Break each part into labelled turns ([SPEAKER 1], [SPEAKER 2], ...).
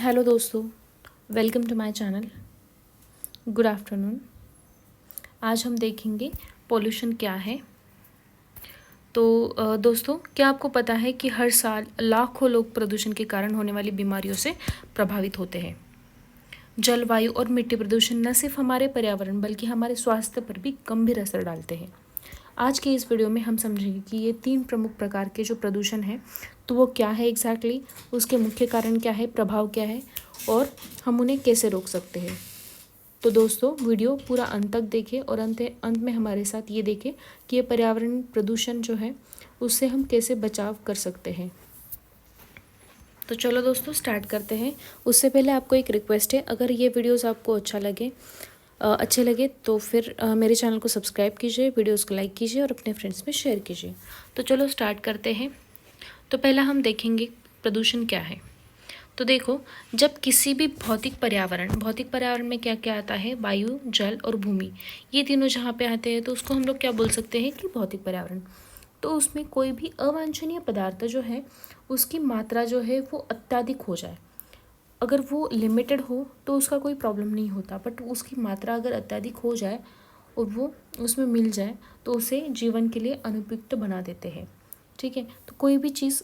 [SPEAKER 1] Hello दोस्तों, welcome to my channel. Good afternoon. आज हम देखेंगे पोल्यूशन क्या है। तो दोस्तों, क्या आपको पता है कि हर साल लाखों लोग प्रदूषण के कारण होने वाली बीमारियों से प्रभावित होते हैं। जलवायु और मिट्टी प्रदूषण न सिर्फ हमारे पर्यावरण बल्कि हमारे स्वास्थ्य पर भी गंभीर असर डालते हैं। आज के इस वीडियो में हम समझेंगे कि ये 3 प्रमुख प्रकार के जो प्रदूषण है तो वो क्या है एग्जैक्टली, उसके मुख्य कारण क्या है, प्रभाव क्या है और हम उन्हें कैसे रोक सकते हैं। तो दोस्तों, वीडियो पूरा अंत तक देखें और अंत में हमारे साथ ये देखें कि ये पर्यावरण प्रदूषण जो है उससे हम कैसे बचाव कर सकते हैं। तो चलो दोस्तों, स्टार्ट करते हैं। उससे पहले आपको एक रिक्वेस्ट है, अगर ये वीडियोस आपको अच्छे लगे तो फिर मेरे चैनल को सब्सक्राइब कीजिए, वीडियोस को लाइक कीजिए और अपने फ्रेंड्स में शेयर कीजिए। तो चलो स्टार्ट करते हैं। तो पहला हम देखेंगे प्रदूषण क्या है। तो देखो, जब किसी भी भौतिक पर्यावरण में क्या क्या आता है, वायु, जल और भूमि, ये तीनों जहाँ पे आते हैं तो उसको हम लोग क्या बोल सकते हैं कि भौतिक पर्यावरण। तो उसमें कोई भी अवांछनीय पदार्थ जो है उसकी मात्रा जो है वो अत्यधिक हो जाए, अगर वो लिमिटेड हो तो उसका कोई प्रॉब्लम नहीं होता, बट उसकी मात्रा अगर अत्यधिक हो जाए और वो उसमें मिल जाए तो उसे जीवन के लिए अनुपयुक्त बना देते हैं। ठीक है, तो कोई भी चीज़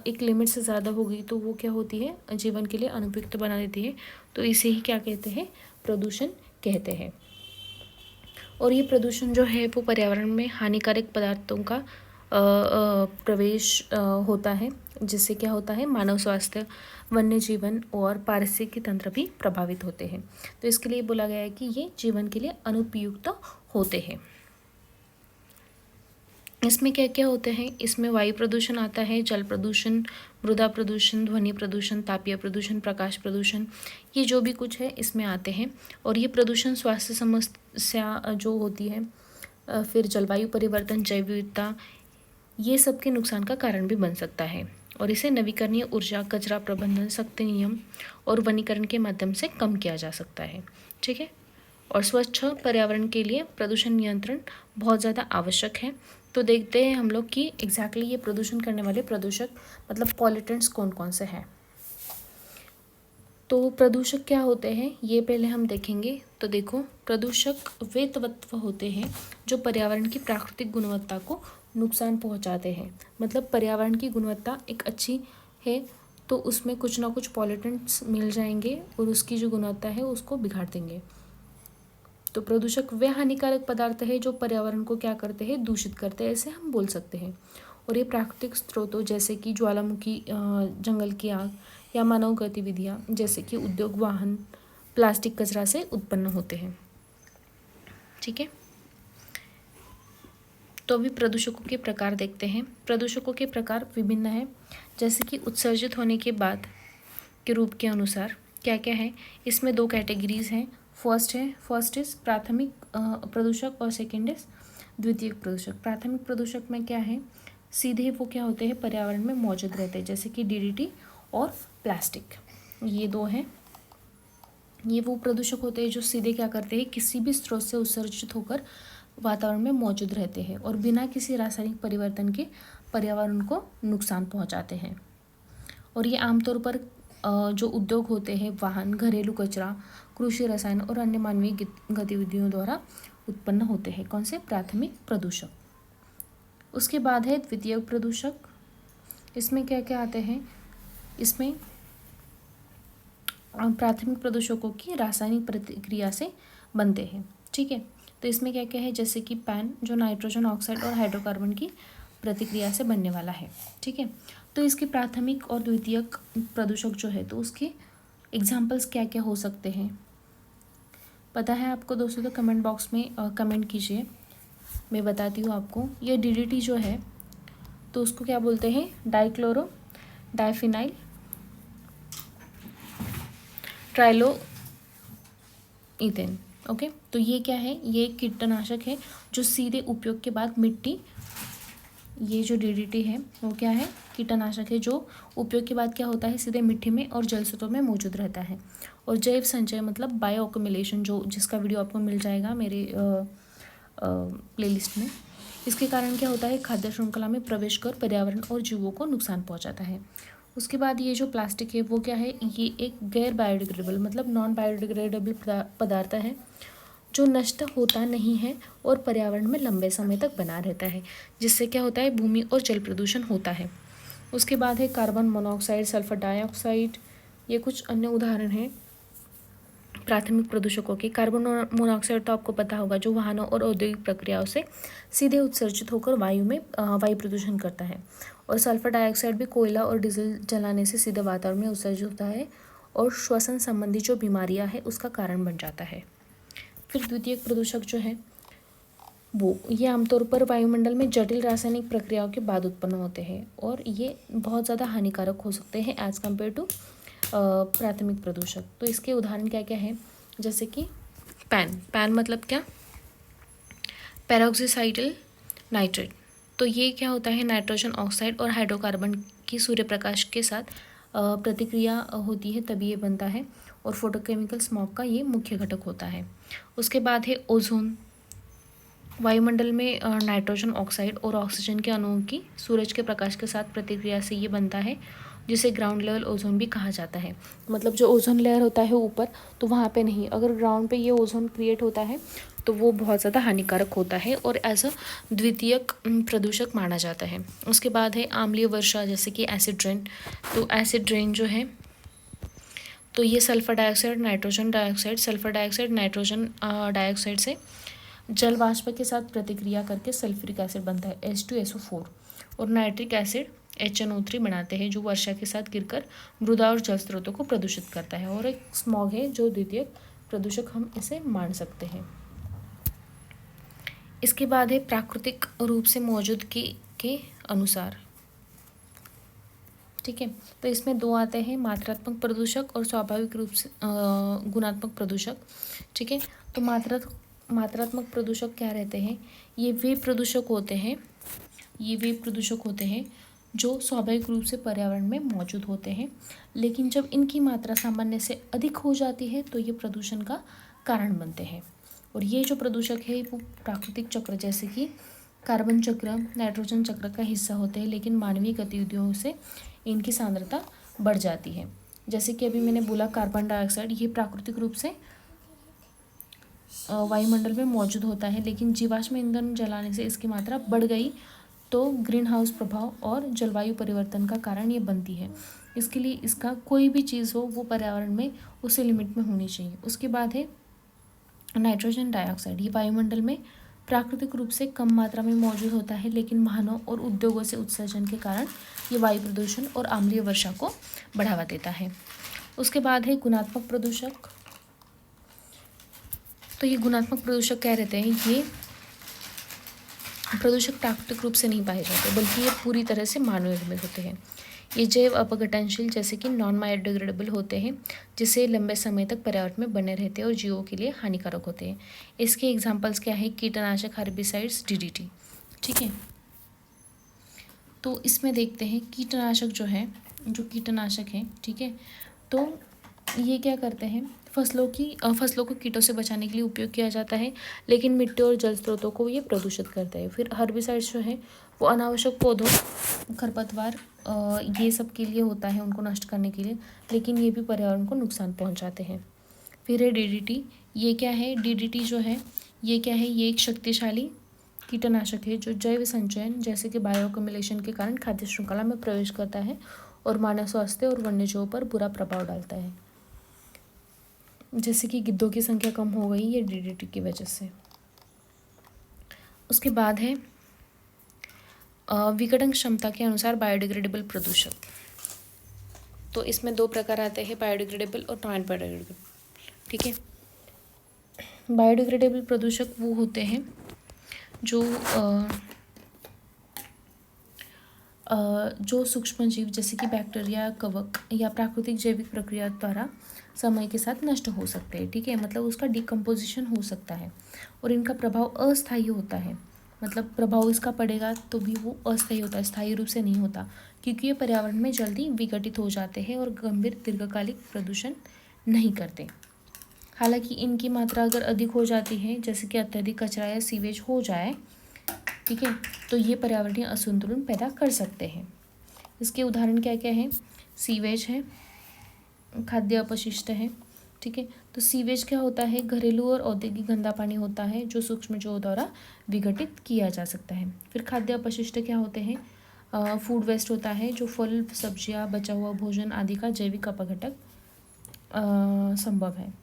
[SPEAKER 1] एक लिमिट से ज़्यादा हो गई तो वो क्या होती है, जीवन के लिए अनुपयुक्त बना देती है। तो इसे ही क्या कहते हैं, प्रदूषण कहते हैं। और ये प्रदूषण जो है वो पर्यावरण में हानिकारक पदार्थों का प्रवेश होता है, जिससे क्या होता है, मानव स्वास्थ्य, वन्य जीवन और पारिस्थितिकी तंत्र भी प्रभावित होते हैं। तो इसके लिए बोला गया है कि ये जीवन के लिए अनुपयुक्त होते हैं। इसमें क्या क्या होते हैं, इसमें वायु प्रदूषण आता है, जल प्रदूषण, मृदा प्रदूषण, ध्वनि प्रदूषण, तापीय प्रदूषण, प्रकाश प्रदूषण, ये जो भी कुछ है इसमें आते हैं। और ये प्रदूषण स्वास्थ्य समस्या जो होती है, फिर जलवायु परिवर्तन, जैव विविधता, ये सब के नुकसान का कारण भी बन सकता है। और इसे नवीकरणीय ऊर्जा, कचरा प्रबंधन, सख्त नियम और वनीकरण के माध्यम से कम किया जा सकता है। ठीक है, और स्वच्छ पर्यावरण के लिए प्रदूषण नियंत्रण बहुत ज़्यादा आवश्यक है। तो देखते हैं हम लोग कि एग्जैक्टली ये प्रदूषण करने वाले प्रदूषक मतलब पॉल्यूटेंट्स कौन कौन से हैं। तो प्रदूषक क्या होते हैं ये पहले हम देखेंगे। तो देखो, प्रदूषक वे तत्व होते हैं जो पर्यावरण की प्राकृतिक गुणवत्ता को नुकसान पहुंचाते हैं। मतलब पर्यावरण की गुणवत्ता एक अच्छी है तो उसमें कुछ ना कुछ पॉल्यूटेंट्स मिल जाएंगे और उसकी जो गुणवत्ता है उसको बिगाड़ देंगे। तो प्रदूषक वे हानिकारक पदार्थ है जो पर्यावरण को क्या करते हैं, दूषित करते हैं, ऐसे हम बोल सकते हैं। और ये प्राकृतिक स्रोतों जैसे कि ज्वालामुखी, जंगल की आग या मानव गतिविधियाँ जैसे कि उद्योग, वाहन, प्लास्टिक, कचरा से उत्पन्न होते हैं। ठीक है, तो अभी प्रदूषकों के प्रकार देखते हैं। प्रदूषकों के प्रकार विभिन्न हैं, जैसे कि उत्सर्जित होने के बाद के रूप के अनुसार क्या क्या है। इसमें 2 कैटेगरीज हैं। फर्स्ट इज प्राथमिक प्रदूषक और सेकेंड इज द्वितीयक प्रदूषक। प्राथमिक प्रदूषक में क्या है, सीधे वो क्या होते हैं, पर्यावरण में मौजूद रहते हैं, जैसे कि डीडीटी और प्लास्टिक, ये 2 हैं। ये वो प्रदूषक होते हैं जो सीधे क्या करते हैं, किसी भी स्रोत से उत्सर्जित होकर वातावरण में मौजूद रहते हैं और बिना किसी रासायनिक परिवर्तन के पर्यावरण को नुकसान पहुंचाते हैं। और ये आमतौर पर जो उद्योग होते हैं, वाहन, घरेलू कचरा, कृषि रसायन और अन्य मानवीय गतिविधियों द्वारा उत्पन्न होते हैं। कौन से, प्राथमिक प्रदूषक। उसके बाद है द्वितीयक प्रदूषक। इसमें क्या क्या आते हैं, इसमें प्राथमिक प्रदूषकों की रासायनिक प्रतिक्रिया से बनते हैं। ठीक है, तो इसमें क्या क्या है, जैसे कि पैन जो नाइट्रोजन ऑक्साइड और हाइड्रोकार्बन की प्रतिक्रिया से बनने वाला है। ठीक है, तो इसके प्राथमिक और द्वितीयक प्रदूषक जो है तो उसके एग्जाम्पल्स क्या क्या हो सकते हैं, पता है आपको दोस्तों? तो कमेंट बॉक्स में कमेंट कीजिए, मैं बताती हूँ आपको। ये डीडीटी जो है तो उसको क्या बोलते हैं, डाइक्लोरो डाइफिनाइल ट्राइलो इथेन। ओके, तो ये क्या है, ये एक कीटनाशक है जो सीधे उपयोग के बाद मिट्टी, ये जो डीडीटी है वो क्या है, कीटनाशक है जो उपयोग के बाद क्या होता है, सीधे मिट्टी में और जल स्रोतों में मौजूद रहता है। और जैव संचय मतलब बायो अक्यूमुलेशन, जो जिसका वीडियो आपको मिल जाएगा मेरे प्लेलिस्ट में, इसके कारण क्या होता है, खाद्य श्रृंखला में प्रवेश कर पर्यावरण और जीवों को नुकसान पहुंचाता है। उसके बाद ये जो प्लास्टिक है वो क्या है, ये एक गैर बायोडिग्रेडेबल मतलब नॉन बायोडिग्रेडेबल पदार्थ है जो नष्ट होता नहीं है और पर्यावरण में लंबे समय तक बना रहता है, जिससे क्या होता है, भूमि और जल प्रदूषण होता है। उसके बाद है कार्बन मोनोऑक्साइड, सल्फर डाइऑक्साइड, ये कुछ अन्य उदाहरण हैं प्राथमिक प्रदूषकों के। कार्बन मोनोऑक्साइड तो आपको पता होगा, जो वाहनों और औद्योगिक प्रक्रियाओं से सीधे उत्सर्जित होकर वायु में वायु प्रदूषण करता है। और सल्फर डाइऑक्साइड भी कोयला और डीजल जलाने से सीधे वातावरण में उत्सर्जित होता है और श्वसन संबंधी जो बीमारियां हैं उसका कारण बन जाता है। फिर द्वितीय प्रदूषक जो है वो ये आमतौर पर वायुमंडल में जटिल रासायनिक प्रक्रियाओं के बाद उत्पन्न होते हैं और ये बहुत ज़्यादा हानिकारक हो सकते हैं एज़ कम्पेयर टू प्राथमिक प्रदूषक। तो इसके उदाहरण क्या क्या है, जैसे कि पैन मतलब क्या, पेरोक्सीसाइडल नाइट्रेट। तो ये क्या होता है, नाइट्रोजन ऑक्साइड और हाइड्रोकार्बन की सूर्य प्रकाश के साथ प्रतिक्रिया होती है तभी ये बनता है और फोटोकेमिकल स्मॉग का ये मुख्य घटक होता है। उसके बाद है ओजोन। वायुमंडल में नाइट्रोजन ऑक्साइड और ऑक्सीजन के अणुओं की सूरज के प्रकाश के साथ प्रतिक्रिया से ये बनता है, जिसे ग्राउंड लेवल ओजोन भी कहा जाता है। मतलब जो ओजोन लेयर होता है ऊपर, तो वहाँ पे नहीं, अगर ग्राउंड पे ये ओजोन क्रिएट होता है तो वो बहुत ज़्यादा हानिकारक होता है और एज अ द्वितीयक प्रदूषक माना जाता है। उसके बाद है आम्लीय वर्षा, जैसे कि एसिड रेन। तो एसिड रेन जो है, तो ये sulphur dioxide, nitrogen dioxide, sulphur dioxide nitrogen dioxide से जल वाष्प के साथ प्रतिक्रिया करके सल्फ्यूरिक एसिड बनता है H2SO4 और नाइट्रिक एसिड HNO3 बनाते हैं, जो वर्षा के साथ गिरकर मृदा और जल स्रोतों को प्रदूषित करता है। और एक स्मॉग है जो द्वितीय प्रदूषक हम इसे मान सकते हैं। इसके बाद है प्राकृतिक रूप से मौजूदगी के अनुसार। ठीक है, तो इसमें दो आते हैं, मात्रात्मक प्रदूषक और स्वाभाविक रूप से गुणात्मक प्रदूषक। ठीक है, तो मात्रात्मक प्रदूषक क्या रहते हैं, ये वे प्रदूषक होते हैं जो स्वाभाविक रूप से पर्यावरण में मौजूद होते हैं, लेकिन जब इनकी मात्रा सामान्य से अधिक हो जाती है तो ये प्रदूषण का कारण बनते हैं। और ये जो प्रदूषक है वो प्राकृतिक चक्र जैसे कि कार्बन चक्र, नाइट्रोजन चक्र का हिस्सा होते हैं, लेकिन मानवीय गतिविधियों से इनकी सांद्रता बढ़ जाती है। जैसे कि अभी मैंने बोला कार्बन डाइऑक्साइड, ये प्राकृतिक रूप से वायुमंडल में मौजूद होता है, लेकिन जीवाश्म ईंधन जलाने से इसकी मात्रा बढ़ गई तो ग्रीन हाउस प्रभाव और जलवायु परिवर्तन का कारण ये बनती है। इसके लिए इसका कोई भी चीज़ हो वो पर्यावरण में उसी लिमिट में होनी चाहिए। उसके बाद है नाइट्रोजन डाइऑक्साइड, ये वायुमंडल में प्राकृतिक रूप से कम मात्रा में मौजूद होता है, लेकिन वाहनों और उद्योगों से उत्सर्जन के कारण ये वायु प्रदूषण और अम्लीय वर्षा को बढ़ावा देता है। उसके बाद है गुणात्मक प्रदूषक। तो ये गुणात्मक प्रदूषक क्या रहते हैं, ये प्रदूषक प्राकृतिक रूप से नहीं पाए जाते, बल्कि ये पूरी तरह से मानव निर्मित होते हैं। ये जैव अपघटनशील जैसे कि नॉन बायोडिग्रेडेबल होते हैं, जिससे लंबे समय तक पर्यावरण में बने रहते हैं और जीवों के लिए हानिकारक होते हैं। इसके एग्जाम्पल्स क्या है, कीटनाशक, हर्बिसाइड्स, DDT। ठीक है, तो इसमें देखते हैं कीटनाशक जो कीटनाशक हैं, ठीक है, तो ये क्या करते हैं, फसलों को कीटों से बचाने के लिए उपयोग किया जाता है, लेकिन मिट्टी और जल स्रोतों को ये प्रदूषित करता है। फिर हर्बिसाइड्स जो है वो अनावश्यक पौधों, खरपतवार, ये सब के लिए होता है, उनको नष्ट करने के लिए, लेकिन ये भी पर्यावरण को नुकसान पहुंचाते हैं। फिर है DDT। ये क्या है, DDT जो है ये क्या है, ये एक शक्तिशाली कीटनाशक है जो जैव संचयन जैसे कि बायोअक्युमुलेशन के कारण खाद्य श्रृंखला में प्रवेश करता है और मानव स्वास्थ्य और वन्यजीवों पर बुरा प्रभाव डालता है। जैसे कि गिद्धों की संख्या कम हो गई ये DDT की वजह से। उसके बाद है विघटन क्षमता के अनुसार बायोडिग्रेडेबल प्रदूषक। तो इसमें दो प्रकार आते हैं, बायोडिग्रेडेबल और नॉन बायोडिग्रेडेबल। ठीक है, बायोडिग्रेडेबल प्रदूषक वो होते हैं जो सूक्ष्म जीव जैसे कि बैक्टीरिया, कवक या प्राकृतिक जैविक प्रक्रिया द्वारा समय के साथ नष्ट हो सकते हैं। ठीक है, मतलब उसका डिकम्पोजिशन हो सकता है और इनका प्रभाव अस्थायी होता है, मतलब प्रभाव इसका पड़ेगा तो भी वो अस्थायी होता है, स्थायी रूप से नहीं होता, क्योंकि ये पर्यावरण में जल्दी विघटित हो जाते हैं और गंभीर दीर्घकालिक प्रदूषण नहीं करते। हालांकि इनकी मात्रा अगर अधिक हो जाती है, जैसे कि अत्यधिक कचरा या सीवेज हो जाए, ठीक है, तो ये पर्यावरणीय असंतुलन पैदा कर सकते हैं। इसके उदाहरण क्या क्या हैं, सीवेज है, खाद्य अपशिष्ट है। ठीक है, तो सीवेज क्या होता है? घरेलू और औद्योगिक गंदा पानी होता है जो सूक्ष्म जीवों द्वारा विघटित किया जा सकता है। फिर खाद्य अपशिष्ट क्या होते हैं? फूड वेस्ट होता है जो फल, सब्जियां, बचा हुआ भोजन आदि का जैविक अपघटक संभव है।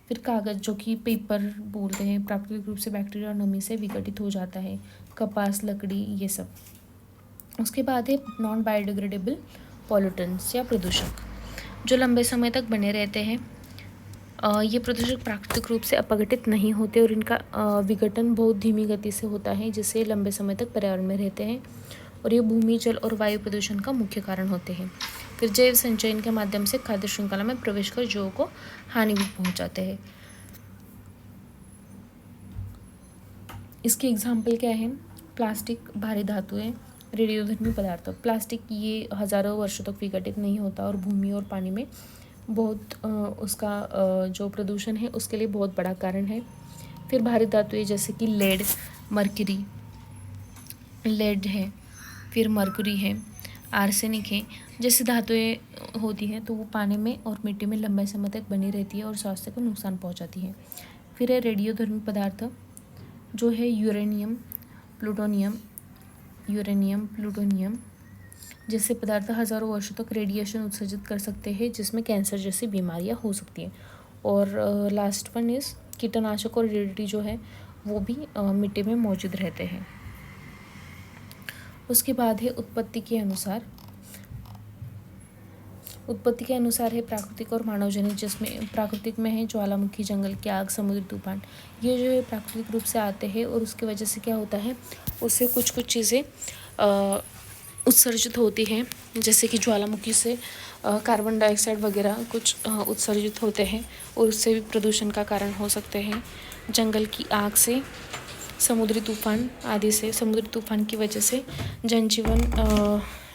[SPEAKER 1] फिर कागज़ जो कि पेपर बोलते हैं, प्राकृतिक रूप से बैक्टीरिया और नमी से विघटित हो जाता है। कपास, लकड़ी, ये सब। उसके बाद है नॉन बायोडिग्रेडेबल पॉल्यूटेंट्स या प्रदूषक जो लंबे समय तक बने रहते हैं। ये प्रदूषक प्राकृतिक रूप से अपघटित नहीं होते और इनका विघटन बहुत धीमी गति से होता है, जिससे लंबे समय तक पर्यावरण में रहते हैं और ये भूमि, जल और वायु प्रदूषण का मुख्य कारण होते हैं। फिर जैव संचयन के माध्यम से खाद्य श्रृंखला में प्रवेश कर जीवों को हानि भी पहुंचाते हैं। इसके एग्जाम्पल क्या है? प्लास्टिक, भारी धातुएं, रेडियोधर्मी पदार्थ। प्लास्टिक ये हज़ारों वर्षों तक विघटित नहीं होता और भूमि और पानी में बहुत उसका जो प्रदूषण है उसके लिए बहुत बड़ा कारण है। फिर भारी धातुएं जैसे कि लेड है, फिर मरकरी है, आर्सेनिक है, जैसी धातुएं होती हैं तो वो पानी में और मिट्टी में लंबे समय तक बनी रहती है और स्वास्थ्य को नुकसान पहुंचाती है। फिर है रेडियोधर्मी पदार्थ जो है यूरेनियम, प्लूटोनियम जैसे पदार्थ हज़ारों वर्षों तक रेडिएशन उत्सर्जित कर सकते हैं जिसमें कैंसर जैसी बीमारियां हो सकती हैं। और लास्ट वन इज कीटनाशक और DDT जो है वो भी मिट्टी में मौजूद रहते हैं। उसके बाद है उत्पत्ति के अनुसार है प्राकृतिक और मानवजनित, जिसमें प्राकृतिक में है ज्वालामुखी, जंगल की आग, समुद्री तूफान। ये जो है प्राकृतिक रूप से आते हैं और उसकी वजह से क्या होता है, उससे कुछ चीज़ें उत्सर्जित होती हैं, जैसे कि ज्वालामुखी से कार्बन डाइऑक्साइड वगैरह कुछ उत्सर्जित होते हैं और उससे भी प्रदूषण का कारण हो सकते हैं। जंगल की आग से, समुद्री तूफान आदि से, समुद्री तूफान की वजह से जनजीवन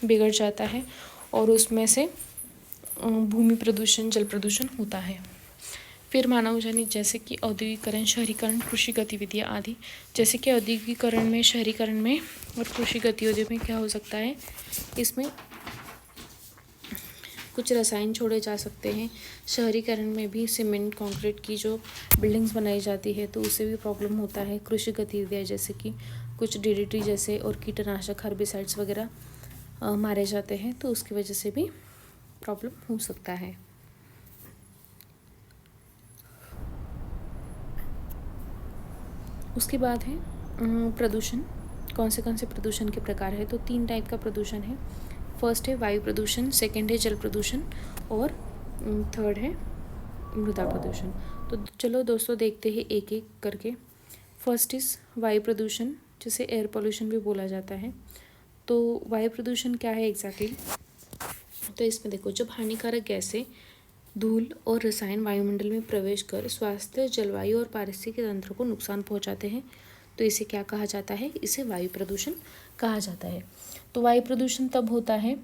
[SPEAKER 1] बिगड़ जाता है और उसमें से भूमि प्रदूषण, जल प्रदूषण होता है। फिर मानव जनित जैसे कि औद्योगिकरण, शहरीकरण, कृषि गतिविधियाँ आदि। जैसे कि औद्योगिकरण में, शहरीकरण में और कृषि गतिविधियों में क्या हो सकता है, इसमें कुछ रसायन छोड़े जा सकते हैं। शहरीकरण में भी सीमेंट, कंक्रीट की जो बिल्डिंग्स बनाई जाती है तो उससे भी प्रॉब्लम होता है। कृषि गतिविधियाँ जैसे कि कुछ DDT जैसे और कीटनाशक, हर्बिसाइड्स वगैरह मारे जाते हैं तो उसकी वजह से भी प्रॉब्लम हो सकता है। उसके बाद है प्रदूषण। कौन से प्रदूषण के प्रकार है? तो 3 टाइप का प्रदूषण है। फर्स्ट है वायु प्रदूषण, सेकंड है जल प्रदूषण और थर्ड है मृदा प्रदूषण। तो चलो दोस्तों देखते हैं एक एक करके। फर्स्ट इज़ वायु प्रदूषण, जिसे एयर पोल्यूशन भी बोला जाता है। तो वायु प्रदूषण क्या है एग्जैक्टली? तो इसमें देखो, जब हानिकारक गैसें, धूल और रसायन वायुमंडल में प्रवेश कर स्वास्थ्य, जलवायु और पारिस्थितिक तंत्र को नुकसान पहुंचाते हैं तो इसे क्या कहा जाता है? इसे वायु प्रदूषण कहा जाता है। तो वायु प्रदूषण तब होता है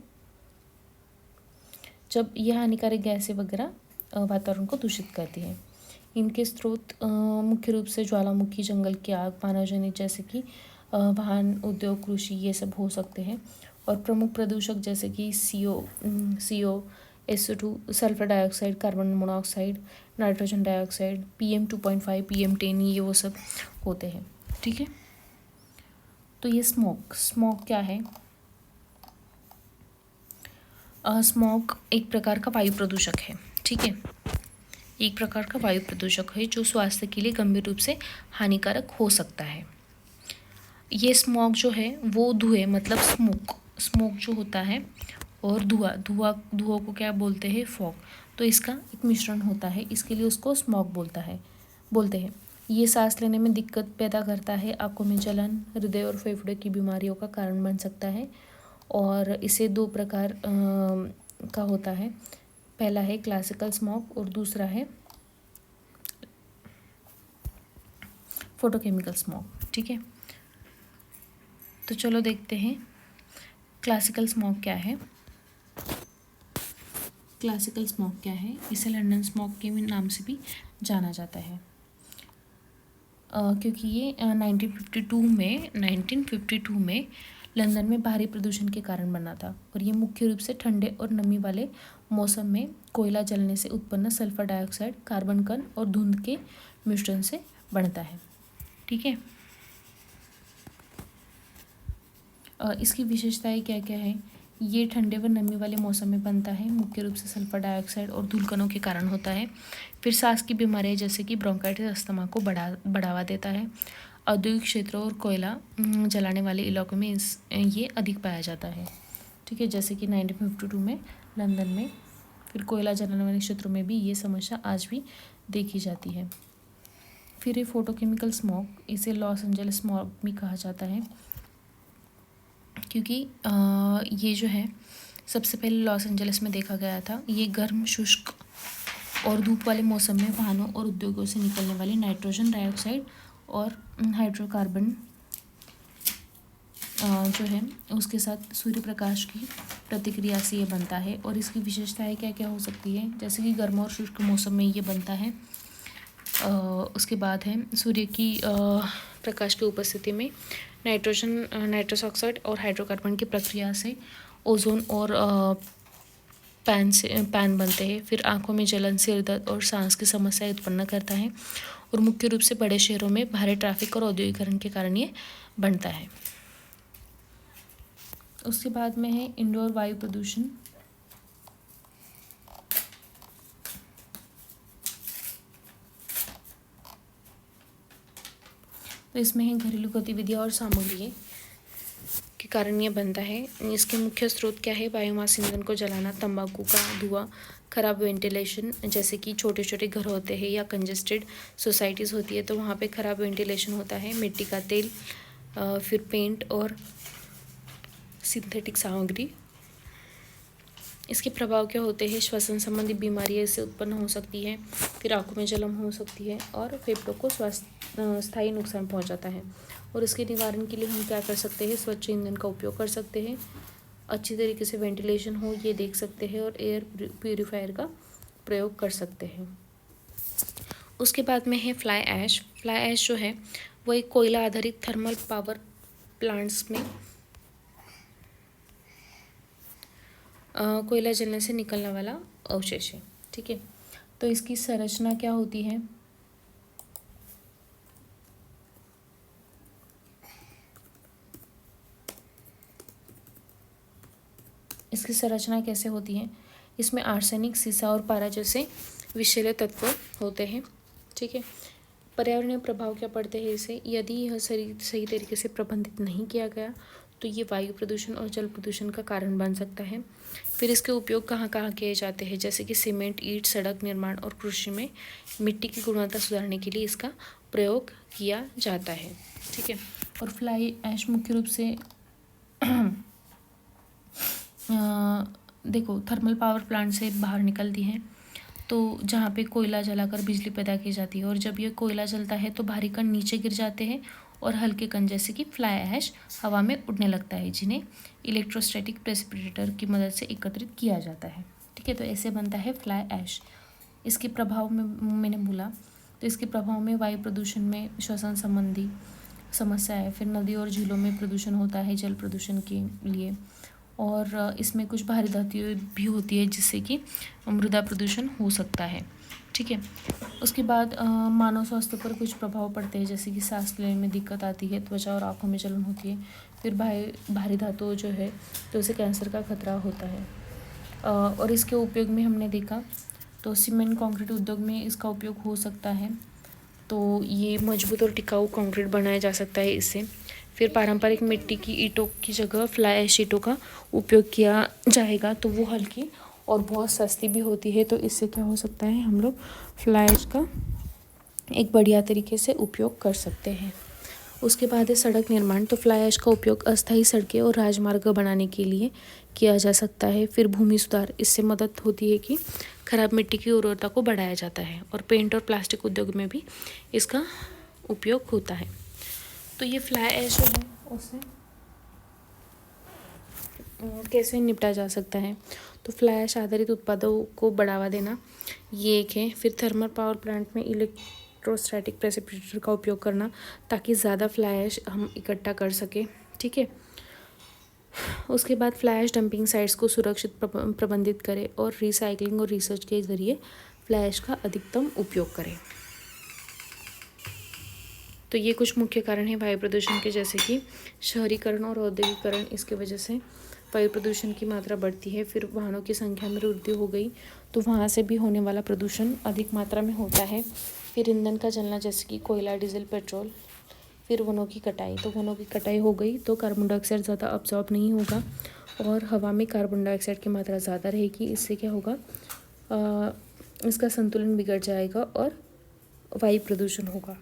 [SPEAKER 1] जब यह हानिकारक गैसें वगैरह वातावरण को दूषित करती हैं। इनके स्रोत मुख्य रूप से ज्वालामुखी, जंगल की आग, मानवजनित जैसे कि वाहन, उद्योग, कृषि, ये सब हो सकते हैं। और प्रमुख प्रदूषक जैसे कि CO, SO2, sulphur dioxide, carbon monoxide, nitrogen dioxide, PM 2.5, PM 10, ये वो सब होते हैं। ठीक है, तो ये स्मोक क्या है? स्मोक एक प्रकार का वायु प्रदूषक है। ठीक है, एक प्रकार का वायु प्रदूषक है जो स्वास्थ्य के लिए गंभीर रूप से हानिकारक हो सकता है। ये स्मोक जो है वो धुएं, मतलब स्मोक जो होता है, और धुआं को क्या बोलते हैं? फॉग। तो इसका एक मिश्रण होता है, इसके लिए उसको स्मोक बोलते हैं। ये सांस लेने में दिक्कत पैदा करता है, आंखों में जलन, हृदय और फेफड़े की बीमारियों का कारण बन सकता है। और इसे 2 प्रकार का होता है। पहला है क्लासिकल स्मोक और दूसरा है फोटोकेमिकल स्मोक। ठीक है, तो चलो देखते हैं क्लासिकल स्मोक क्या है। इसे लंदन स्मोक के नाम से भी जाना जाता है क्योंकि ये 1952 में लंदन में भारी प्रदूषण के कारण बना था और ये मुख्य रूप से ठंडे और नमी वाले मौसम में कोयला जलने से उत्पन्न सल्फर डाइऑक्साइड, कार्बन कण और धुंध के मिश्रण से बनता है। ठीक है, इसकी विशेषताएं क्या क्या है? ये ठंडे व नमी वाले मौसम में बनता है, मुख्य रूप से सल्फर डाइऑक्साइड और धूलकणों के कारण होता है। फिर सांस की बीमारियां जैसे कि ब्रोंकाइटिस, अस्थमा को बढ़ावा देता है। औद्योगिक क्षेत्रों और कोयला जलाने वाले इलाकों में ये अधिक पाया जाता है। ठीक है, जैसे कि 1952 में लंदन में, फिर कोयला जलाने वाले क्षेत्रों में भी ये समस्या आज भी देखी जाती है। फिर ये फोटोकेमिकल स्मॉग, इसे लॉस एंजल्स स्मॉग भी कहा जाता है, क्योंकि ये जो है सबसे पहले लॉस एंजल्स में देखा गया था। ये गर्म, शुष्क और धूप वाले मौसम में वाहनों और उद्योगों से निकलने वाली नाइट्रोजन डाइऑक्साइड और हाइड्रोकार्बन जो है उसके साथ सूर्य प्रकाश की प्रतिक्रिया से ये बनता है। और इसकी विशेषताएं क्या क्या हो सकती है? जैसे कि गर्म और शुष्क मौसम में ये बनता है। उसके बाद है सूर्य की प्रकाश की उपस्थिति में नाइट्रस ऑक्साइड और हाइड्रोकार्बन की प्रक्रिया से ओजोन और पैन बनते हैं। फिर आंखों में जलन, सिर दर्द और सांस की समस्याएं उत्पन्न करता है और मुख्य रूप से बड़े शहरों में भारी ट्रैफिक और औद्योगिकरण के कारण ये बनता है। उसके बाद में है इंडोर वायु प्रदूषण। तो इसमें है घरेलू गतिविधियां और सामग्री के कारण ये बनता है। इसके मुख्य स्रोत क्या है? बायोमास ईंधन को जलाना, तंबाकू का धुआं, खराब वेंटिलेशन, जैसे कि छोटे छोटे घर होते हैं या कंजेस्टेड सोसाइटीज़ होती है तो वहाँ पे खराब वेंटिलेशन होता है, मिट्टी का तेल, फिर पेंट और सिंथेटिक सामग्री। इसके प्रभाव क्या होते हैं? श्वसन संबंधी बीमारियाँ इससे उत्पन्न हो सकती है, फिर आंखों में जलन हो सकती है और फेफड़ों को स्थायी नुकसान पहुंचाता है। और इसके निवारण के लिए हम क्या कर सकते हैं? स्वच्छ ईंधन का उपयोग कर सकते हैं, अच्छी तरीके से वेंटिलेशन हो ये देख सकते हैं और एयर प्यूरीफायर का प्रयोग कर सकते हैं। उसके बाद में है फ्लाई ऐश। फ्लाई ऐश जो है वो एक कोयला आधारित थर्मल पावर प्लांट्स में कोयला जलने से निकलने वाला अवशेष है। ठीक है, तो इसकी संरचना क्या होती है? इसकी संरचना कैसे होती है? इसमें आर्सेनिक, सीसा और पारा जैसे विषैले तत्व होते हैं। ठीक है, पर्यावरणीय प्रभाव क्या पड़ते हैं इसे? यदि यह सही तरीके से प्रबंधित नहीं किया गया तो ये वायु प्रदूषण और जल प्रदूषण का कारण बन सकता है। फिर इसके उपयोग कहाँ कहाँ किए जाते हैं? जैसे कि सीमेंट, ईंट, सड़क निर्माण और कृषि में मिट्टी की गुणवत्ता सुधारने के लिए इसका प्रयोग किया जाता है। ठीक है, और फ्लाई ऐश मुख्य रूप से देखो थर्मल पावर प्लांट से बाहर निकलती हैं, तो जहाँ पे कोयला जलाकर बिजली पैदा की जाती है और जब ये कोयला जलता है तो भारी कण नीचे गिर जाते हैं और हल्के कण जैसे कि फ्लाई ऐश हवा में उड़ने लगता है, जिन्हें इलेक्ट्रोस्टैटिक प्रेसिपिटेटर की मदद से एकत्रित किया जाता है। ठीक है, तो ऐसे बनता है फ्लाई ऐश। इसके प्रभाव में मैंने बोला, तो इसके प्रभाव में वायु प्रदूषण में श्वसन संबंधी समस्या है, फिर नदी और झीलों में प्रदूषण होता है जल प्रदूषण के लिए, और इसमें कुछ भारी धातुएं भी होती है जिससे कि मृदा प्रदूषण हो सकता है। ठीक है, उसके बाद मानव स्वास्थ्य पर कुछ प्रभाव पड़ते हैं, जैसे कि सांस लेने में दिक्कत आती है, त्वचा और आँखों में जलन होती है, फिर भारी धातु जो है तो उसे कैंसर का खतरा होता है। और इसके उपयोग में हमने देखा तो सीमेंट कंक्रीट उद्योग में इसका उपयोग हो सकता है, तो ये मजबूत और टिकाऊ कंक्रीट बनाया जा सकता है इससे। फिर पारंपरिक मिट्टी की ईंटों की जगह फ्लाई ऐश ईंटों का उपयोग किया जाएगा, तो वो हल्की और बहुत सस्ती भी होती है, तो इससे क्या हो सकता है? हम लोग फ्लाई ऐश का एक बढ़िया तरीके से उपयोग कर सकते हैं। उसके बाद है सड़क निर्माण। तो फ्लाई ऐश का उपयोग अस्थायी सड़कें और राजमार्ग बनाने के लिए किया जा सकता है। फिर भूमि सुधार, इससे मदद होती है कि खराब मिट्टी की उर्वरता को बढ़ाया जाता है। और पेंट और प्लास्टिक उद्योग में भी इसका उपयोग होता है। तो ये फ्लाई ऐश जो है उससे कैसे निपटा जा सकता है? तो फ्लाई ऐश आधारित उत्पादों को बढ़ावा देना ये एक है। फिर थर्मल पावर प्लांट में इलेक्ट्रोस्टैटिक प्रेसिपिटेटर का उपयोग करना ताकि ज़्यादा फ्लाई ऐश हम इकट्ठा कर सकें। ठीक है, उसके बाद फ्लैश डंपिंग साइट्स को सुरक्षित प्रबंधित करें और रिसाइकलिंग और रिसर्च के ज़रिए फ्लैश का अधिकतम उपयोग करें। तो ये कुछ मुख्य कारण हैं वायु प्रदूषण के, जैसे कि शहरीकरण और औद्योगिकरण, इसके वजह से वायु प्रदूषण की मात्रा बढ़ती है। फिर वाहनों की संख्या में वृद्धि हो गई तो वहाँ से भी होने वाला प्रदूषण अधिक मात्रा में होता है। फिर ईंधन का जलना, जैसे कि कोयला, डीजल, पेट्रोल। फिर वनों की कटाई, तो वनों की कटाई हो गई तो कार्बन डाइऑक्साइड ज़्यादा अब्जॉर्ब नहीं होगा और हवा में कार्बन डाइऑक्साइड की मात्रा ज़्यादा रहेगी। इससे क्या होगा, इसका संतुलन बिगड़ जाएगा और वायु प्रदूषण होगा।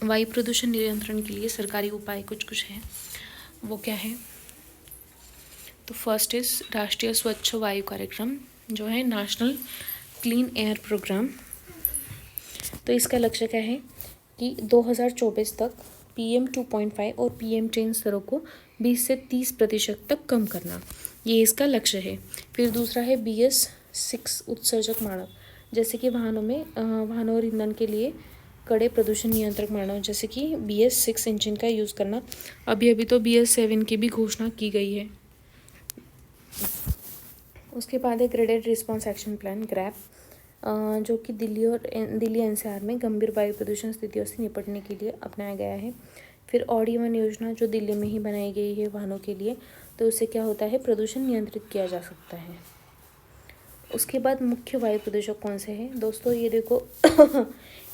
[SPEAKER 1] वायु प्रदूषण नियंत्रण के लिए सरकारी उपाय कुछ हैं, वो क्या है? तो फर्स्ट इज राष्ट्रीय स्वच्छ वायु कार्यक्रम, जो है नेशनल क्लीन एयर प्रोग्राम। तो इसका लक्ष्य क्या है कि 2024 तक PM 2.5 और PM10 स्तरों को 20 से 30% तक कम करना, ये इसका लक्ष्य है। फिर दूसरा है BS6 उत्सर्जक मानक, जैसे कि वाहनों और ईंधन के लिए कड़े प्रदूषण नियंत्रक मानक, जैसे कि BS6 इंजन का यूज़ करना। अभी तो BS7 की भी घोषणा की गई है। उसके बाद है graded response action plan grab, जो कि दिल्ली NCR में गंभीर वायु प्रदूषण स्थितियों से निपटने के लिए अपनाया गया है। फिर ऑड-इवन योजना, जो दिल्ली में ही बनाई गई है वाहनों के लिए, तो उससे क्या होता है, प्रदूषण नियंत्रित किया जा सकता है। उसके बाद मुख्य वायु प्रदूषक कौन से हैं दोस्तों, ये देखो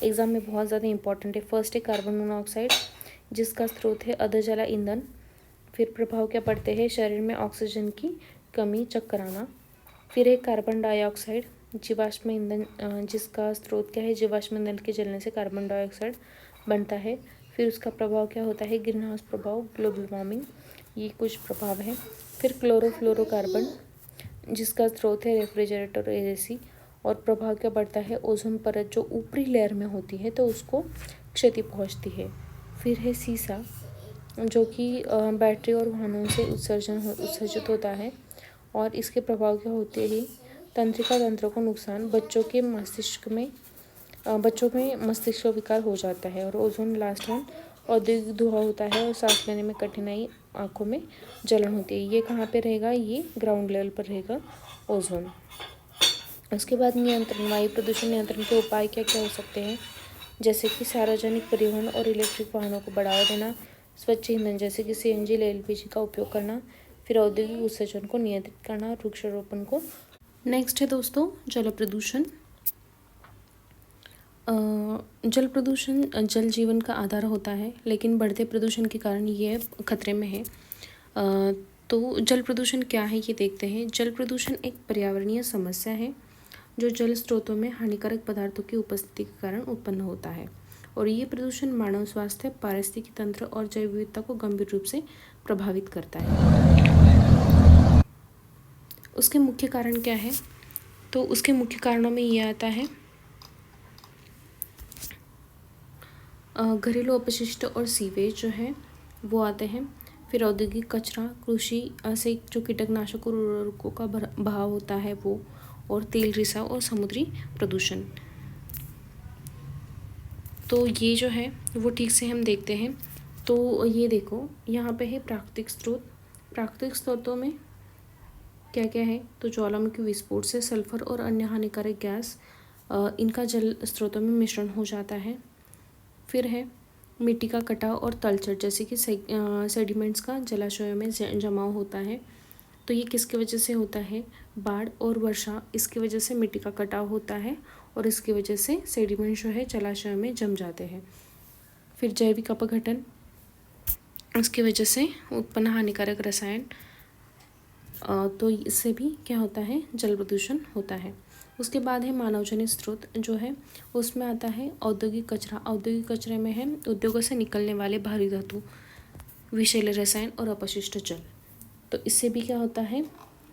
[SPEAKER 1] एग्ज़ाम में बहुत ज़्यादा इंपॉर्टेंट है। फर्स्ट है कार्बन मोनोऑक्साइड, जिसका स्रोत है अधजला ईंधन। फिर प्रभाव क्या पड़ते हैं, शरीर में ऑक्सीजन की कमी, चक्कर आना। फिर है कार्बन डाइऑक्साइड, जीवाश्म ईंधन, जिसका स्रोत क्या है, जीवाश्म ईंधन के जलने से कार्बन डाइऑक्साइड बनता है। फिर उसका प्रभाव क्या होता है, ग्रीन हाउस प्रभाव, ग्लोबल वार्मिंग, ये कुछ प्रभाव है। फिर क्लोरोफ्लोरोकार्बन, जिसका स्रोत है रेफ्रिजरेटर, AC, और प्रभाव क्या बढ़ता है, ओजोन परत जो ऊपरी लेयर में होती है तो उसको क्षति पहुंचती है। फिर है सीसा, जो कि बैटरी और वाहनों से उत्सर्जित होता है और इसके प्रभाव क्या होते हैं, तंत्रिका तंत्र को नुकसान, बच्चों में मस्तिष्क विकार हो जाता है। और ओजोन लास्ट वन, औद्योगिक धुआं होता है और सांस लेने में कठिनाई, आँखों में जलन होती है। ये कहाँ पे रहेगा, ये ग्राउंड लेवल पर रहेगा ओजोन। उसके बाद नियंत्रण, वायु प्रदूषण नियंत्रण के उपाय क्या क्या हो सकते हैं, जैसे कि सार्वजनिक परिवहन और इलेक्ट्रिक वाहनों को बढ़ावा देना, स्वच्छ ईंधन जैसे कि CNG या LPG का उपयोग करना। फिर औद्योगिक उत्सर्जन को नियंत्रित करना, वृक्षारोपण को। नेक्स्ट है दोस्तों जल प्रदूषण। जल प्रदूषण जल जीवन का आधार होता है, लेकिन बढ़ते प्रदूषण के कारण ये खतरे में है। तो जल प्रदूषण क्या है ये देखते हैं। जल प्रदूषण एक पर्यावरणीय समस्या है जो जल स्रोतों में हानिकारक पदार्थों की उपस्थिति के कारण उत्पन्न होता है, और ये प्रदूषण मानव स्वास्थ्य, पारिस्थितिकी तंत्र और जैव विविधता को गंभीर रूप से प्रभावित करता है। उसके मुख्य कारण क्या है, तो उसके मुख्य कारणों में ये आता है घरेलू अपशिष्ट और सीवेज जो है वो आते हैं। फिर औद्योगिक कचरा, कृषि से जो कीटकनाशक और उर्वरकों का बहाव होता है वो, और तेल रिसाव और समुद्री प्रदूषण। तो ये जो है वो ठीक से हम देखते हैं। तो ये देखो यहाँ पे है प्राकृतिक स्रोत। प्राकृतिक स्रोतों में क्या क्या है, तो ज्वालामुखी विस्फोट से सल्फर और अन्य हानिकारक गैस, इनका जल स्रोतों में मिश्रण हो जाता है। फिर है मिट्टी का कटाव और तलछट, जैसे कि सेडिमेंट्स का जलाशयों में जमाव होता है। तो ये किसकी वजह से होता है, बाढ़ और वर्षा, इसकी वजह से मिट्टी का कटाव होता है और इसकी वजह से सेडिमेंट जो है जलाशयों में जम जाते हैं। फिर जैविक अपघटन, उसकी वजह से उत्पन्न हानिकारक रसायन, तो इससे भी क्या होता है, जल प्रदूषण होता है। उसके बाद है मानवजनित स्रोत जो है, उसमें आता है औद्योगिक कचरा। औद्योगिक कचरे में है उद्योगों से निकलने वाले भारी धातु, विषैले रसायन और अपशिष्ट जल। तो इससे भी क्या होता है,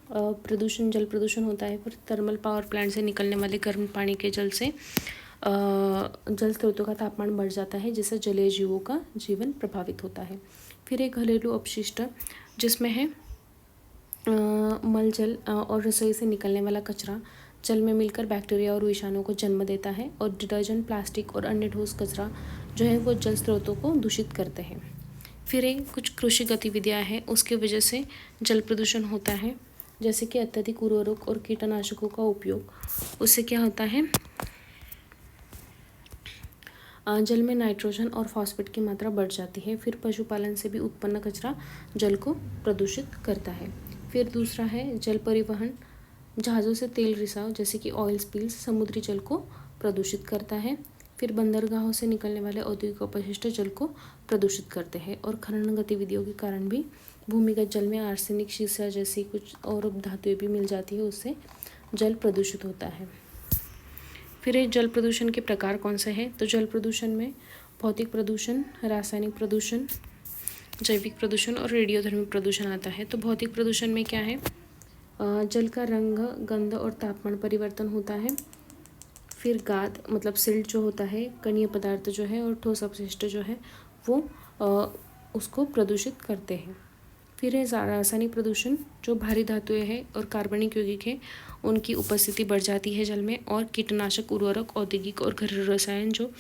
[SPEAKER 1] प्रदूषण, जल प्रदूषण होता है। फिर थर्मल पावर प्लांट से निकलने वाले गर्म पानी के जल से जल स्रोतों का तापमान बढ़ जाता है, जिससे जलीय जीवों का जीवन प्रभावित होता है। फिर एक घरेलू अपशिष्ट, जिसमें है मल जल और रसोई से निकलने वाला कचरा जल में मिलकर बैक्टीरिया और विषाणुओं को जन्म देता है। और डिटर्जेंट, प्लास्टिक और अन्य ठोस कचरा जो है वो जल स्रोतों को दूषित करते हैं। फिर कुछ कृषि गतिविधियाँ हैं, उसकी वजह से जल प्रदूषण होता है, जैसे कि अत्यधिक उर्वरक और कीटनाशकों का उपयोग। उससे क्या होता है, जल में नाइट्रोजन और फॉस्फेट की मात्रा बढ़ जाती है। फिर पशुपालन से भी उत्पन्न कचरा जल को प्रदूषित करता है। फिर दूसरा है जल परिवहन, जहाज़ों से तेल रिसाव जैसे कि ऑयल स्पिल्स समुद्री जल को प्रदूषित करता है। फिर बंदरगाहों से निकलने वाले औद्योगिक अपशिष्ट जल को प्रदूषित करते हैं। और खनन गतिविधियों के कारण भी भूमिगत जल में आर्सेनिक, शीशा जैसी कुछ और धातुएं भी मिल जाती है, उससे जल प्रदूषित होता है। फिर जल प्रदूषण के प्रकार कौन से हैं, तो जल प्रदूषण में भौतिक प्रदूषण, रासायनिक प्रदूषण, जैविक प्रदूषण और रेडियोधर्मी प्रदूषण आता है। तो भौतिक प्रदूषण में क्या है, जल का रंग, गंध और तापमान परिवर्तन होता है। फिर गाद मतलब सिल्ट जो होता है, कणीय पदार्थ जो है और ठोस अपशिष्ट जो है वो उसको प्रदूषित करते हैं। फिर है रासायनिक प्रदूषण, जो भारी धातुएं हैं और कार्बनिक यौगिक है उनकी उपस्थिति बढ़ जाती है जल में, और कीटनाशक, उर्वरक, औद्योगिक और घरेलू रसायन जो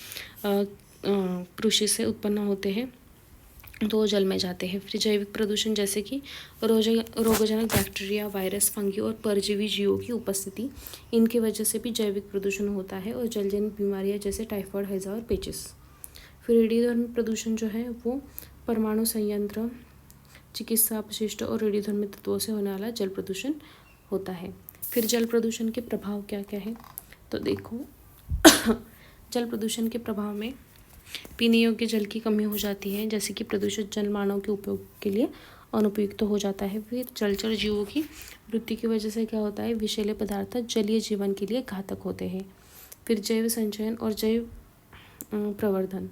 [SPEAKER 1] कृषि से उत्पन्न होते हैं तो जल में जाते हैं। फिर जैविक प्रदूषण, जैसे कि रोगजनक बैक्टीरिया, वायरस, फंगी और परजीवी जीवों की उपस्थिति, इनके वजह से भी जैविक प्रदूषण होता है। और जलजनित बीमारियां जैसे टाइफाइड, हैजा और पेचिस। फिर रेडियोधर्मी प्रदूषण जो है वो परमाणु संयंत्र, चिकित्सा अपशिष्ट और रेडियोधर्मी तत्वों से होने वाला जल प्रदूषण होता है। फिर जल प्रदूषण के प्रभाव क्या क्या है, तो देखो जल प्रदूषण के प्रभाव में पीने योग्य जल की कमी हो जाती है, जैसे कि प्रदूषित जल मानव के उपयोग के लिए अनुपयुक्त हो जाता है। फिर जलचर जीवों की मृत्यु की वजह से क्या होता है, विषैले पदार्थ जलीय जीवन के लिए घातक होते हैं। फिर जैव संचयन और जैव प्रवर्धन,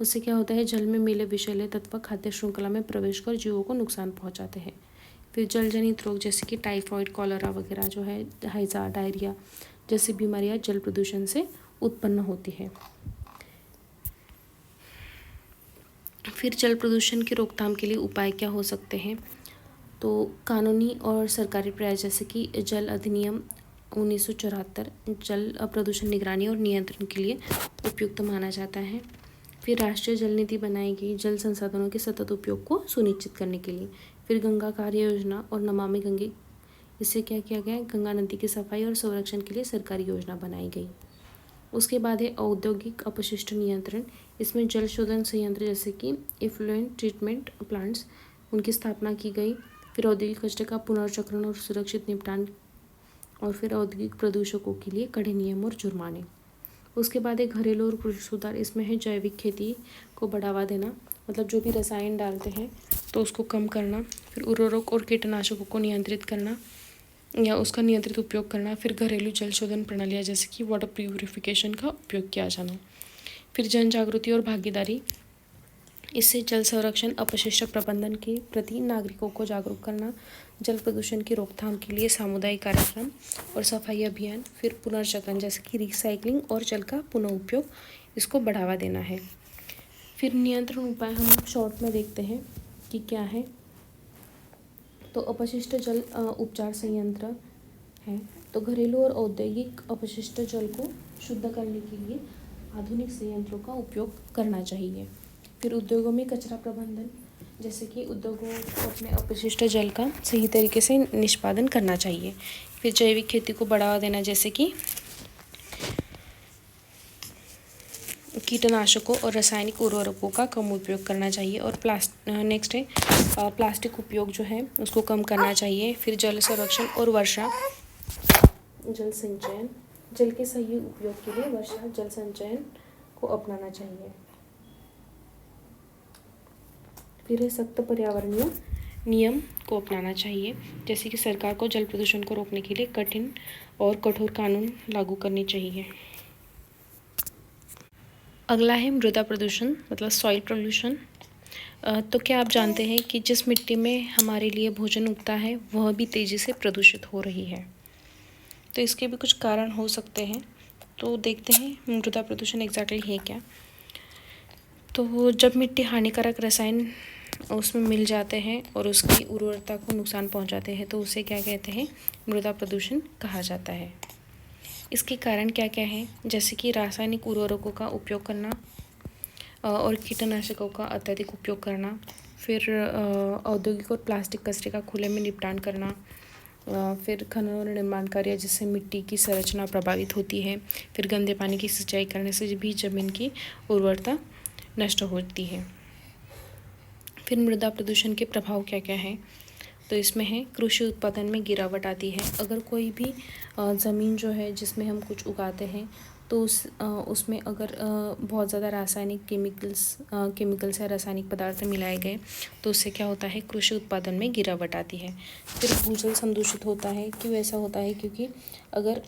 [SPEAKER 1] उससे क्या होता है, जल में मिले विषैले तत्व खाद्य श्रृंखला में प्रवेश कर जीवों को नुकसान पहुंचाते हैं। फिर जल जनित रोग, जैसे कि टाइफाइड, कॉलरा वगैरह जो है, हैजा, डायरिया जैसी बीमारियां जल प्रदूषण से उत्पन्न होती है। फिर जल प्रदूषण की रोकथाम के लिए उपाय क्या हो सकते हैं, तो कानूनी और सरकारी प्रयास, जैसे कि जल अधिनियम 1974 जल प्रदूषण निगरानी और नियंत्रण के लिए उपयुक्त माना जाता है। फिर राष्ट्रीय जल नीति बनाई गई जल संसाधनों के सतत उपयोग को सुनिश्चित करने के लिए। फिर गंगा कार्य योजना और नमामि गंगे, इससे क्या किया गया, गंगा नदी की सफाई और संरक्षण के लिए सरकारी योजना बनाई गई। उसके बाद है औद्योगिक अपशिष्ट नियंत्रण, इसमें जल शोधन संयंत्र जैसे कि इफ्लुएंट ट्रीटमेंट प्लांट्स, उनकी स्थापना की गई। फिर औद्योगिक कचरे का पुनर्चक्रण और सुरक्षित निपटान, और फिर औद्योगिक प्रदूषकों के लिए कड़े नियम और जुर्माने। उसके बाद एक घरेलू और कृषि सुधार, इसमें है जैविक खेती को बढ़ावा देना, मतलब जो भी रसायन डालते हैं तो उसको कम करना। फिर उर्वरक और कीटनाशकों को नियंत्रित करना या उसका नियंत्रित उपयोग करना। फिर घरेलू जल शोधन प्रणालियाँ, जैसे कि वाटर प्यूरिफिकेशन का उपयोग किया जाना। फिर जन जागृति और भागीदारी, इससे जल संरक्षण, अपशिष्ट प्रबंधन के प्रति नागरिकों को जागरूक करना, जल प्रदूषण की रोकथाम के लिए सामुदायिक कार्यक्रम और सफाई अभियान। फिर पुनर्चक्रण, जैसे कि रिसाइकलिंग और जल का पुनः उपयोग, इसको बढ़ावा देना है। फिर नियंत्रण उपाय हम शॉर्ट में देखते हैं कि क्या है, तो अपशिष्ट जल उपचार संयंत्र है, तो घरेलू और औद्योगिक अपशिष्ट जल को शुद्ध करने के लिए आधुनिक संयंत्रों का उपयोग करना चाहिए। फिर उद्योगों में कचरा प्रबंधन, जैसे कि उद्योगों को अपने अपशिष्ट जल का सही तरीके से निष्पादन करना चाहिए। फिर जैविक खेती को बढ़ावा देना, जैसे कि कीटनाशकों और रासायनिक उर्वरकों का कम उपयोग करना चाहिए। और नेक्स्ट है प्लास्टिक उपयोग जो है उसको कम करना चाहिए। फिर जल संरक्षण और वर्षा जल संचयन, जल के सही उपयोग के लिए वर्षा जल संचयन को अपनाना चाहिए। फिर है सख्त पर्यावरणीय नियम को अपनाना चाहिए, जैसे कि सरकार को जल प्रदूषण को रोकने के लिए कठिन और कठोर कानून लागू करने चाहिए। अगला है मृदा प्रदूषण, मतलब सॉइल पोल्यूशन। तो क्या आप जानते हैं कि जिस मिट्टी में हमारे लिए भोजन उगता है वह भी तेज़ी से प्रदूषित हो रही है। तो इसके भी कुछ कारण हो सकते हैं, तो देखते हैं मृदा प्रदूषण एग्जैक्टली है क्या। तो जब मिट्टी हानिकारक रसायन उसमें मिल जाते हैं और उसकी उर्वरता को नुकसान पहुंचाते हैं, तो उसे क्या कहते हैं, मृदा प्रदूषण कहा जाता है। इसके कारण क्या क्या हैं, जैसे कि रासायनिक उर्वरकों का उपयोग करना, और कीटनाशकों का अत्यधिक उपयोग करना, फिर औद्योगिक और प्लास्टिक कचरे का खुले में निपटान करना, फिर खनन और निर्माण कार्य जिससे मिट्टी की संरचना प्रभावित होती है, फिर गंदे पानी की सिंचाई करने से भी जमीन की उर्वरता नष्ट होती है। फिर मृदा प्रदूषण के प्रभाव क्या क्या हैं, तो इसमें है कृषि उत्पादन में गिरावट आती है। अगर कोई भी ज़मीन जो है जिसमें हम कुछ उगाते हैं तो उसमें अगर बहुत ज़्यादा रासायनिक केमिकल्स या रासायनिक पदार्थ मिलाए गए तो उससे क्या होता है, कृषि उत्पादन में गिरावट आती है। फिर भूजल संदूषित होता है। क्यों ऐसा होता है, क्योंकि अगर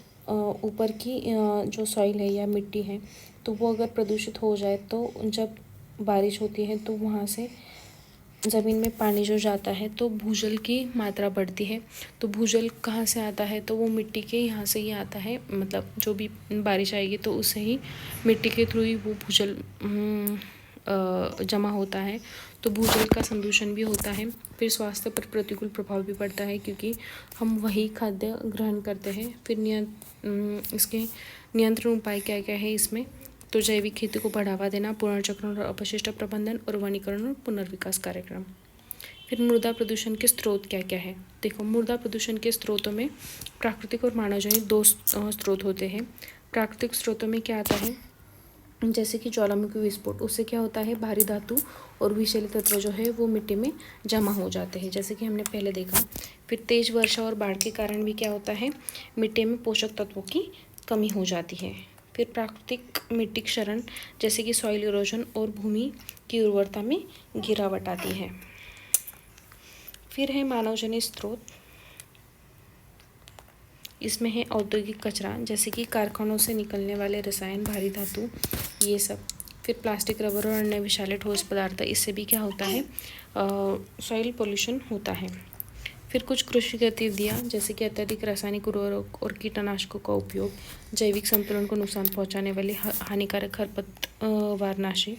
[SPEAKER 1] ऊपर की जो सॉइल है या मिट्टी है तो वो अगर प्रदूषित हो जाए तो जब बारिश होती है तो वहाँ से ज़मीन में पानी जो जाता है तो भूजल की मात्रा बढ़ती है। तो भूजल कहाँ से आता है, तो वो मिट्टी के यहाँ से ही आता है। मतलब जो भी बारिश आएगी तो उससे ही मिट्टी के थ्रू ही वो भूजल जमा होता है। तो भूजल का संदूषण भी होता है। फिर स्वास्थ्य पर प्रतिकूल प्रभाव भी पड़ता है, क्योंकि हम वही खाद्य ग्रहण करते हैं। फिर इसके नियंत्रण उपाय क्या क्या है इसमें, तो जैविक खेती को बढ़ावा देना, पुनर्चक्रण और अपशिष्ट प्रबंधन और वनीकरण और पुनर्विकास कार्यक्रम। फिर मृदा प्रदूषण के स्रोत क्या क्या है। देखो, मृदा प्रदूषण के स्रोतों में प्राकृतिक और मानवजनित दो स्रोत होते हैं। प्राकृतिक स्रोतों में क्या आता है, जैसे कि ज्वालामुखी विस्फोट, उससे क्या होता है, भारी धातु और विषैले तत्व जो है वो मिट्टी में जमा हो जाते हैं, जैसे कि हमने पहले देखा। फिर तेज वर्षा और बाढ़ के कारण भी क्या होता है, मिट्टी में पोषक तत्वों की कमी हो जाती है। फिर प्राकृतिक मिट्टी क्षरण, जैसे कि सॉइल इरोजन और भूमि की उर्वरता में गिरावट आती है। फिर है मानवजनित स्रोत, इसमें है औद्योगिक कचरा, जैसे कि कारखानों से निकलने वाले रसायन, भारी धातु, ये सब। फिर प्लास्टिक, रबर और अन्य विषैले ठोस पदार्थ, इससे भी क्या होता है, सॉइल पोल्यूशन होता है। फिर कुछ कृषि गतिविधियाँ, जैसे कि अत्यधिक रासायनिक उर्वरक और कीटनाशकों का उपयोग, जैविक संतुलन को नुकसान पहुंचाने वाले हानिकारक खरपतवारनाशी।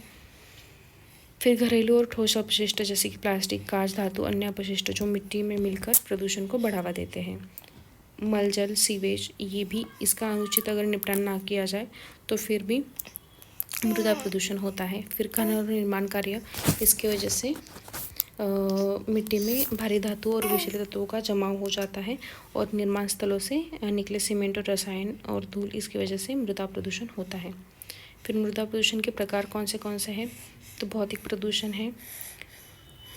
[SPEAKER 1] फिर घरेलू और ठोस अपशिष्ट, जैसे कि प्लास्टिक, कांच, धातु, अन्य अपशिष्ट जो मिट्टी में मिलकर प्रदूषण को बढ़ावा देते हैं। मल जल, सीवेज, ये भी इसका अनुचित अगर निपटान ना किया जाए तो फिर भी मृदा प्रदूषण होता है। फिर खनन और निर्माण कार्य, इसकी वजह से मिट्टी में भारी धातु और विषैले तत्वों का जमाव हो जाता है और निर्माण स्थलों से निकले सीमेंट और रसायन और धूल, इसकी वजह से मृदा प्रदूषण होता है। फिर मृदा प्रदूषण के प्रकार कौन से हैं, तो भौतिक प्रदूषण है,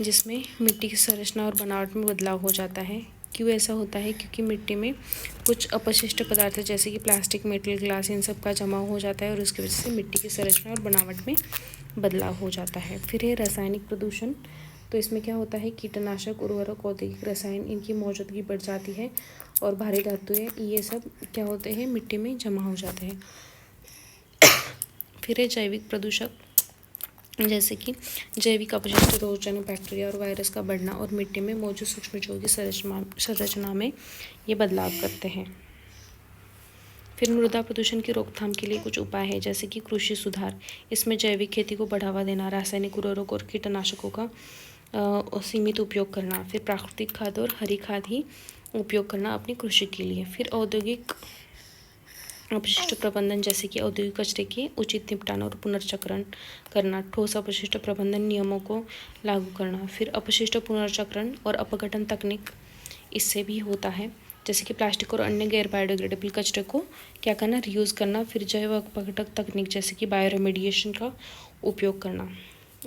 [SPEAKER 1] जिसमें मिट्टी की संरचना और बनावट में बदलाव हो जाता है। क्यों ऐसा होता है, क्योंकि मिट्टी में कुछ अपशिष्ट पदार्थ जैसे कि प्लास्टिक, मेटल, ग्लास, इन सब का जमाव हो जाता है और उसकी वजह से मिट्टी की संरचना और बनावट में बदलाव हो जाता है। फिर है रासायनिक प्रदूषण, तो इसमें क्या होता है, कीटनाशक, उर्वरक, औद्योगिक रसायन, इनकी मौजूदगी बढ़ जाती है और भारी धातुएं, ये सब क्या होते हैं, मिट्टी में जमा हो जाते हैं। फिर है जैविक प्रदूषक, जैसे कि जैविक अपशिष्ट, रोगजनक बैक्टीरिया और वायरस का बढ़ना और मिट्टी में मौजूद सूक्ष्मजीवों की संरचना में ये बदलाव करते हैं। फिर मृदा प्रदूषण की रोकथाम के लिए कुछ उपाय है, जैसे कि कृषि सुधार, इसमें जैविक खेती को बढ़ावा देना, रासायनिक उर्वरक और कीटनाशकों का सीमित उपयोग करना, फिर प्राकृतिक खाद और हरी खाद ही उपयोग करना अपनी कृषि के लिए। फिर औद्योगिक अपशिष्ट प्रबंधन, जैसे कि औद्योगिक कचरे के उचित निपटान और पुनर्चक्रण करना, ठोस अपशिष्ट प्रबंधन नियमों को लागू करना। फिर अपशिष्ट पुनर्चक्रण और अपघटन तकनीक, इससे भी होता है, जैसे कि प्लास्टिक और अन्य गैर बायोडिग्रेडेबल कचरे को क्या करना, रीयूज़ करना। फिर जैव अपघटक तकनीक, जैसे कि बायो रेमेडिएशन का उपयोग करना।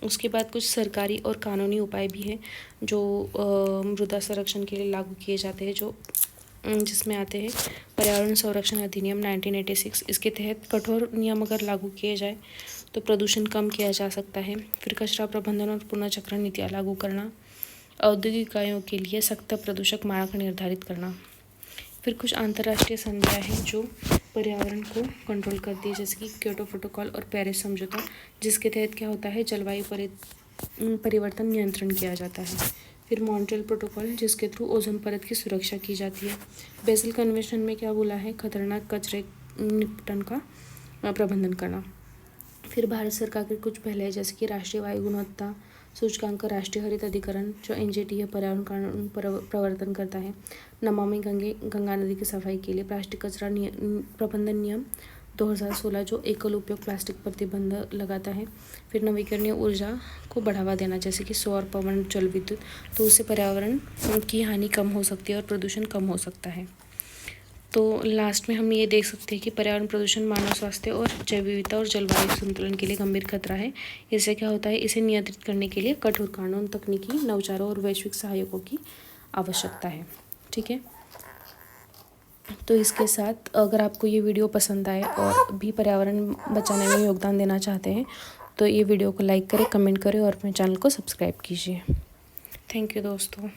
[SPEAKER 1] उसके बाद कुछ सरकारी और कानूनी उपाय भी हैं जो मृदा संरक्षण के लिए लागू किए जाते हैं, जिसमें आते हैं पर्यावरण संरक्षण अधिनियम 1986। इसके तहत कठोर नियम अगर लागू किए जाए तो प्रदूषण कम किया जा सकता है। फिर कचरा प्रबंधन और पुनर्चक्रण नीतियाँ लागू करना, औद्योगिक इकाइयों के लिए सख्त प्रदूषक मानक निर्धारित करना। फिर कुछ अंतर्राष्ट्रीय संधियाँ हैं जो पर्यावरण को कंट्रोल करती है, जैसे कि क्योटो प्रोटोकॉल और पेरिस समझौता, जिसके तहत क्या होता है, जलवायु परिवर्तन नियंत्रण किया जाता है। फिर मॉन्ट्रियल प्रोटोकॉल, जिसके थ्रू ओजोन परत की सुरक्षा की जाती है। बेसल कन्वेंशन में क्या बोला है, खतरनाक कचरे निपटन का प्रबंधन करना। फिर भारत सरकार के कुछ पहले, जैसे कि राष्ट्रीय वायु गुणवत्ता सूचकांक, राष्ट्रीय हरित अधिकरण जो NGT है, पर्यावरण कानून प्रवर्तन करता है। नमामि गंगा नदी की सफाई के लिए प्लास्टिक कचरा प्रबंधन नियम 2016 जो एकल उपयोग प्लास्टिक प्रतिबंध लगाता है। फिर नवीकरणीय ऊर्जा को बढ़ावा देना, जैसे कि सौर, पवन, जल विद्युत, तो उससे पर्यावरण की हानि कम हो सकती है और प्रदूषण कम हो सकता है। तो लास्ट में हम ये देख सकते हैं कि पर्यावरण प्रदूषण मानव स्वास्थ्य और जैव विविधता और जलवायु संतुलन के लिए गंभीर खतरा है। इससे क्या होता है, इसे नियंत्रित करने के लिए कठोर कानून, तकनीकी नवाचारों और वैश्विक सहायकों की आवश्यकता है। ठीक है, तो इसके साथ अगर आपको ये वीडियो पसंद आए और भी पर्यावरण बचाने में योगदान देना चाहते हैं तो ये वीडियो को लाइक करें, कमेंट करें और अपने चैनल को सब्सक्राइब कीजिए। थैंक यू दोस्तों।